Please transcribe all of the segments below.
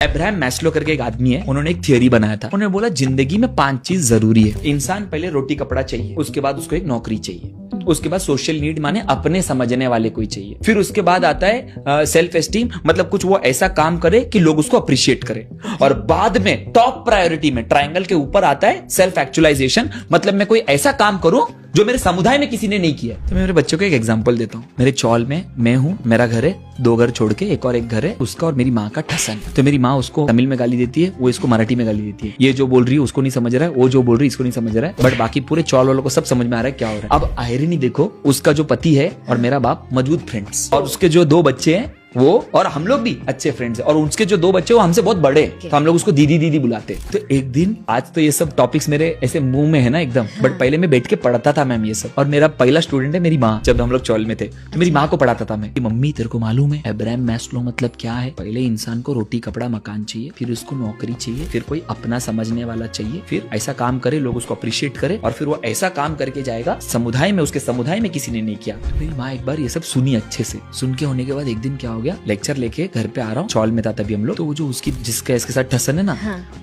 Abraham Maslow करके एक आदमी है, उन्होंने एक थियरी बनाया था। उन्होंने बोला जिंदगी में 5 चीज जरूरी है। इंसान पहले रोटी कपड़ा चाहिए, उसके बाद उसको एक नौकरी चाहिए, उसके बाद सोशल नीड माने अपने समझने वाले कोई चाहिए, फिर उसके बाद आता है सेल्फ एस्टीम, मतलब कुछ वो ऐसा काम करे कि लोग उसको अप्रिशिएट करें, और बाद में टॉप प्रायोरिटी में ट्रायंगल के ऊपर आता है सेल्फ एक्चुअलाइजेशन, मतलब मैं कोई ऐसा काम करूं जो मेरे समुदाय में किसी ने नहीं किया। तो मैं मेरे बच्चों को एक एग्जांपल देता हूँ। मेरे चौल में मैं हूँ, मेरा घर है, 2 घर छोड़ के एक और एक घर है, उसका और मेरी माँ का ठसन। तो मेरी माँ उसको तमिल में गाली देती है, वो इसको मराठी में गाली देती है। ये जो बोल रही है उसको नहीं समझ रहा है, वो जो बोल रही है इसको नहीं समझ रहा है, बट बाकी पूरे चौल वालों को सब समझ में आ रहा है क्या हो रहा है। अब आयरनी देखो, उसका जो पति है और मेरा बाप मजबूत फ्रेंड्स, और उसके जो 2 बच्चे हैं वो और हम लोग भी अच्छे फ्रेंड्स हैं, और उसके जो 2 बच्चे वो हमसे बहुत बड़े हैं, तो हम लोग उसको दीदी दीदी बुलाते हैं। तो एक दिन, आज तो ये सब टॉपिक्स मेरे ऐसे मुंह में है ना एकदम, बट पहले मैं बैठ के पढ़ता था मैम ये सब। और मेरा पहला स्टूडेंट है मेरी माँ। जब हम लोग चौल में थे तो मेरी माँ को पढ़ाता था मैं, मम्मी तेरे को मालूम है अब्राहम मैस्लो मतलब क्या है? पहले इंसान को रोटी कपड़ा मकान चाहिए, फिर उसको नौकरी चाहिए, फिर कोई अपना समझने वाला चाहिए, फिर ऐसा काम करे लोग उसको अप्रिशिएट करे, और फिर वो ऐसा काम करके जाएगा समुदाय में, उसके समुदाय में किसी ने नहीं किया। तो मेरी माँ एक बार ये सब सुनी अच्छे से। सुन के होने के बाद एक दिन क्या हो गया, लेक्चर लेके घर पे आ रहा हूँ, चौल में था तभी हम लोग, तो वो जो उसकी जिसका इसके साथ ठसन है ना,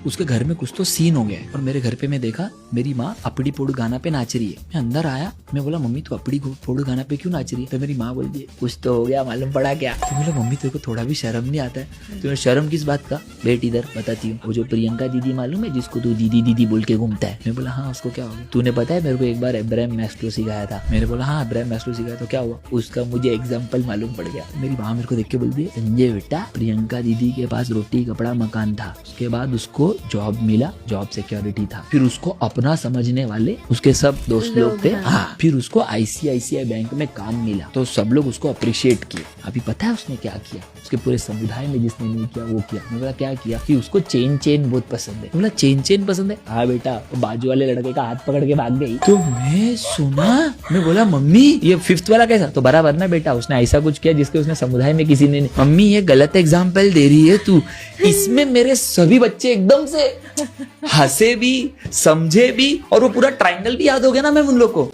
उसके घर में कुछ तो सीन हो गया है। और मेरे घर पे मैं देखा मेरी माँ अपड़ी पोड़ गाना पे नाच रही है। मैं अंदर आया, मैं बोला मम्मी तू अपड़ी पोड़ गाना पे क्यों नाच रही है? तो मेरी माँ बोलती है कुछ तो हो गया, मालूम पड़ा क्या? तो बोला मम्मी तेरे को थोड़ा भी शर्म नहीं आता है? तो शर्म किस बात का? बेट इधर बताती हूँ। वो जो प्रियंका दीदी मालूम है जिसको तू दीदी दीदी बोल के घूमता है? मैं बोला हाँ, उसको क्या हो गया? तूने पता है मेरे को एक बार अब्राहम मैस्लो सिखाया था। मैंने बोला हाँ अब्राहम मैस्लो सिखाया, तो क्या हुआ? उसका मुझे एग्जाम्पल मालूम पड़ गया। मेरी माँ मेरे को देख के बोलती है संजय बेटा, प्रियंका दीदी के पास रोटी कपड़ा मकान था, उसके बाद उसको जॉब मिला, जॉब सिक्योरिटी था, फिर उसको अपना समझने वाले उसके सब दोस्त लोग थे, हाँ, फिर उसको आईसीआईसीआई बैंक में काम मिला, तो सब लोग उसको अप्रिशिएट किए। अभी पता है उसने क्या किया? उसके पूरे समुदाय में जिसने नहीं किया वो किया। मैं बोला क्या किया? कि उसको चेन बहुत पसंद है। बोला चेन पसंद है? हाँ बेटा, तो बाजू वाले लड़के का हाथ पकड़ के भाग गई। तो मैं सुना, मैं बोला मम्मी ये 5th वाला कैसा? तो बराबर ना बेटा, उसने ऐसा कुछ किया जिसके उसने समुदाय में किसी ने नहीं। मम्मी ये गलत एग्जाम्पल दे रही है तू। इसमें मेरे सभी बच्चे एकदम से हंसे भी, समझे भी, और वो पूरा ट्रायंगल भी याद हो गया ना मैम उन लोग को।